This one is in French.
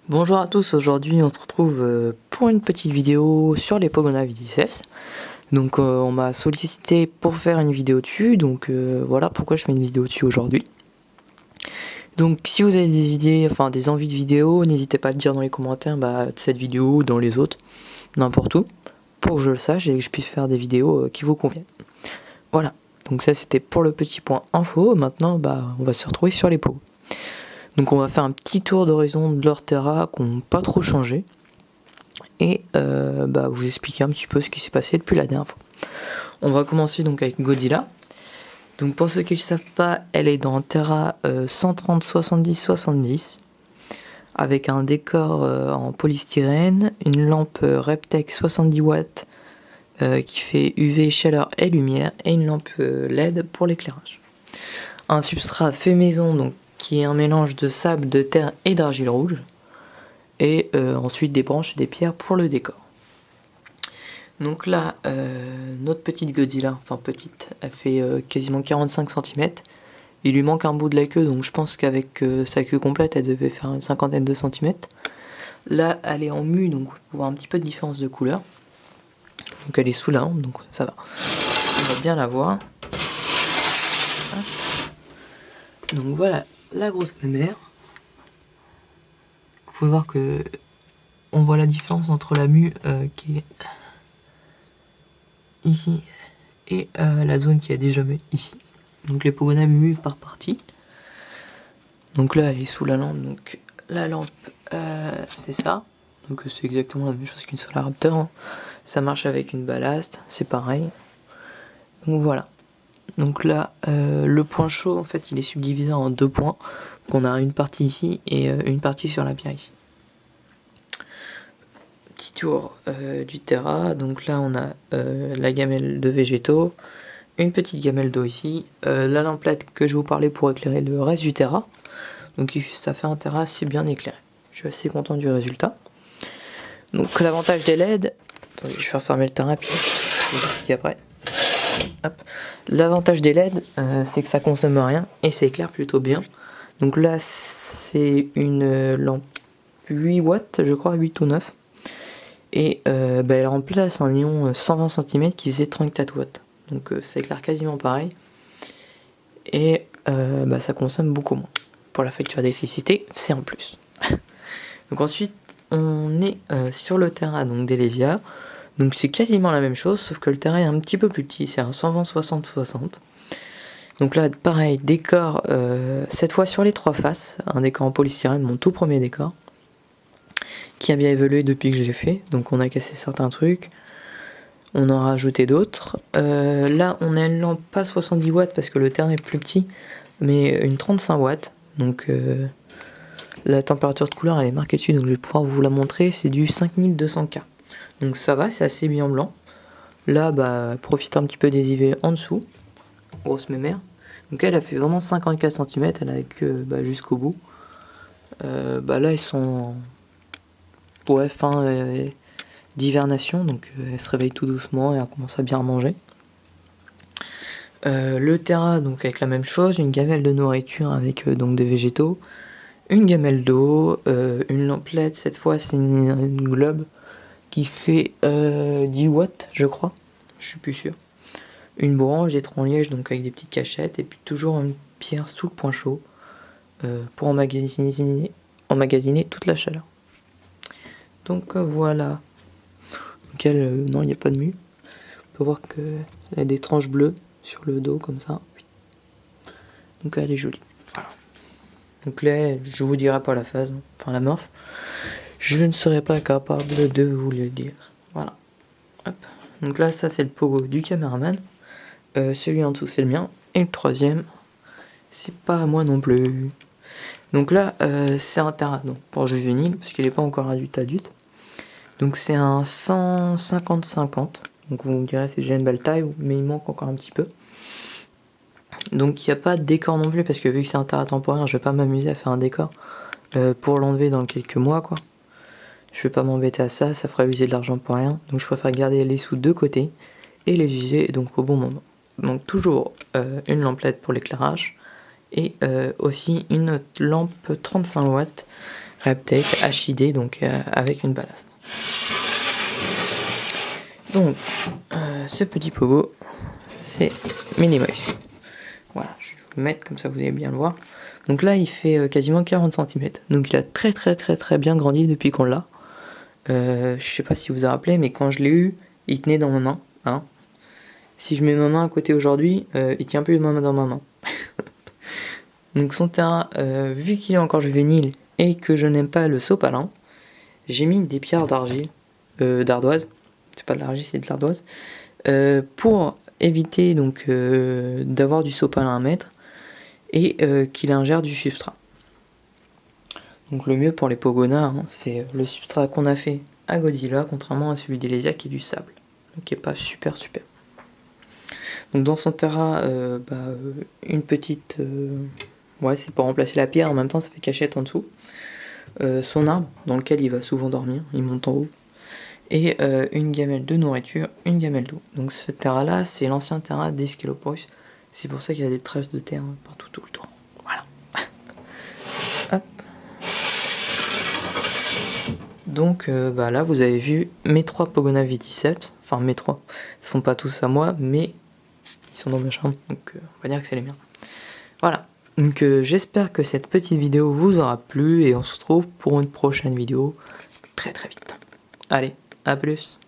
Bonjour à tous, aujourd'hui on se retrouve pour une petite vidéo sur les Pogonavs VDSFs. Donc on m'a sollicité pour faire une vidéo dessus, donc voilà pourquoi je fais une vidéo dessus aujourd'hui. Donc si vous avez des idées, enfin des envies de vidéo, n'hésitez pas à le dire dans les commentaires de cette vidéo ou dans les autres, n'importe où, pour que je le sache et que je puisse faire des vidéos qui vous conviennent. Voilà, donc ça c'était pour le petit point info. Maintenant on va se retrouver sur les pots. Donc on va faire un petit tour d'horizon de leur Terra qui n'ont pas trop changé. Et vous expliquer un petit peu ce qui s'est passé depuis la dernière fois. On va commencer donc avec Godzilla. Donc pour ceux qui ne le savent pas, elle est dans Terra 130 70 70 avec un décor en polystyrène, une lampe Reptec 70 watts qui fait UV, chaleur et lumière, et une lampe LED pour l'éclairage. Un substrat fait maison donc qui est un mélange de sable, de terre et d'argile rouge, et ensuite des branches et des pierres pour le décor. Donc là, notre petite Godzilla, enfin petite, elle fait quasiment 45 cm. Il lui manque un bout de la queue, donc je pense qu'avec sa queue complète, elle devait faire une cinquantaine de centimètres. Là, elle est en mue, donc on voit un petit peu de différence de couleur. Donc elle est sous la lampe, donc ça va. On va bien la voir. Donc voilà la grosse mémère. Vous pouvez voir que on voit la différence entre la mue qui est ici et la zone qui a déjà mue ici. Donc les Pogonavs muent par partie. Donc là elle est sous la lampe, donc la lampe c'est ça. Donc c'est exactement la même chose qu'une Solar Raptor, hein. Ça marche avec une ballast, c'est pareil. Donc voilà. Donc là le point chaud en fait il est subdivisé en deux points. Donc on a une partie ici et une partie sur la pierre ici. Petit tour du Terra. Donc là on a la gamelle de végétaux, une petite gamelle d'eau ici, la lamplette que je vous parlais pour éclairer le reste du Terra. Donc ça fait un Terra assez bien éclairé. Je suis assez content du résultat. Donc l'avantage des LED, attendez, je vais refermer le Terra puis je vous explique après. L'avantage des LED c'est que ça consomme rien et ça éclaire plutôt bien. Donc là c'est une lampe 8 watts je crois, 8 ou 9. Et elle remplace un néon 120 cm qui faisait 34 watts. Donc ça éclaire quasiment pareil. Et ça consomme beaucoup moins. Pour la facture d'électricité, c'est en plus. Donc ensuite, on est sur le Terra d'Elesia. Donc c'est quasiment la même chose, sauf que le Terra est un petit peu plus petit. C'est un 120 60 60. Donc là, pareil, décor, cette fois sur les trois faces. Un décor en polystyrène, mon tout premier décor, qui a bien évolué depuis que je l'ai fait. Donc on a cassé certains trucs, on en a rajouté d'autres. Là on a une lampe pas 70 watts parce que le terrain est plus petit, mais une 35 watts. Donc la température de couleur elle est marquée dessus, donc je vais pouvoir vous la montrer. C'est du 5200K. Donc ça va, c'est assez bien blanc. Là profite un petit peu des IV en dessous. Grosse mémère. Donc elle a fait vraiment 54 cm, elle a que jusqu'au bout. Là ils sont fin d'hivernation, donc elle se réveille tout doucement et elle commence à bien manger. Le Terra donc avec la même chose, une gamelle de nourriture avec donc des végétaux, une gamelle d'eau, une lamplette, cette fois c'est une globe qui fait 10 watts je crois, je suis plus sûr. Une branche, des troncs lièges donc avec des petites cachettes, et puis toujours une pierre sous le point chaud pour emmagasiner toute la chaleur. Donc voilà. Donc non, il n'y a pas de mue. On peut voir qu'elle a des tranches bleues sur le dos comme ça. Donc elle est jolie. Voilà. Donc là, je vous dirai pas la phase, enfin la morph. Je ne serai pas capable de vous le dire. Voilà. Hop. Donc là, ça c'est le pogo du caméraman. Celui en dessous c'est le mien. Et le troisième, c'est pas à moi non plus. Donc là, c'est un Terra pour juvénile, parce qu'il n'est pas encore adulte. Donc c'est un 150-50. Donc vous me direz c'est déjà une belle taille, mais il manque encore un petit peu. Donc il n'y a pas de décor non plus, parce que vu que c'est un Terra temporaire, je vais pas m'amuser à faire un décor pour l'enlever dans quelques mois quoi. Je vais pas m'embêter à ça, ça ferait user de l'argent pour rien. Donc je préfère garder les sous de côté et les utiliser donc au bon moment. Donc toujours une lampe LED pour l'éclairage et aussi une lampe 35 watts Reptec HID donc avec une ballast. Donc ce petit pogo c'est Minimoys. Voilà, je vais vous le mettre comme ça vous allez bien le voir. Donc là il fait quasiment 40 cm. Donc il a très bien grandi depuis qu'on l'a. Je sais pas si vous vous rappelez, mais quand je l'ai eu, il tenait dans ma main. Hein. Si je mets ma main à côté aujourd'hui, il tient plus dans ma main. Donc son terrain, vu qu'il est encore juvénile et que je n'aime pas le sopalin, j'ai mis des pierres d'argile, d'ardoise, c'est pas de l'argile, c'est de l'ardoise, pour éviter donc d'avoir du sopalin à mettre et qu'il ingère du substrat. Donc le mieux pour les pogonas, hein, c'est le substrat qu'on a fait à Godzilla, contrairement à celui d'Elesia qui est du sable, donc qui est pas super. Donc dans son terrain, une petite, ouais c'est pour remplacer la pierre, en même temps ça fait cachette en dessous. Son arbre dans lequel il va souvent dormir, il monte en haut. Et une gamelle de nourriture, une gamelle d'eau. Donc ce terrain là c'est l'ancien terrain d'Escaloporis. C'est pour ça qu'il y a des traces de terre partout tout le tour. Voilà. Hop. Donc là vous avez vu mes 3 Pogona Viticeps. Enfin mes 3. Ils sont pas tous à moi mais ils sont dans ma chambre. Donc on va dire que c'est les miens. Voilà. Donc j'espère que cette petite vidéo vous aura plu et on se retrouve pour une prochaine vidéo très vite. Allez, à plus.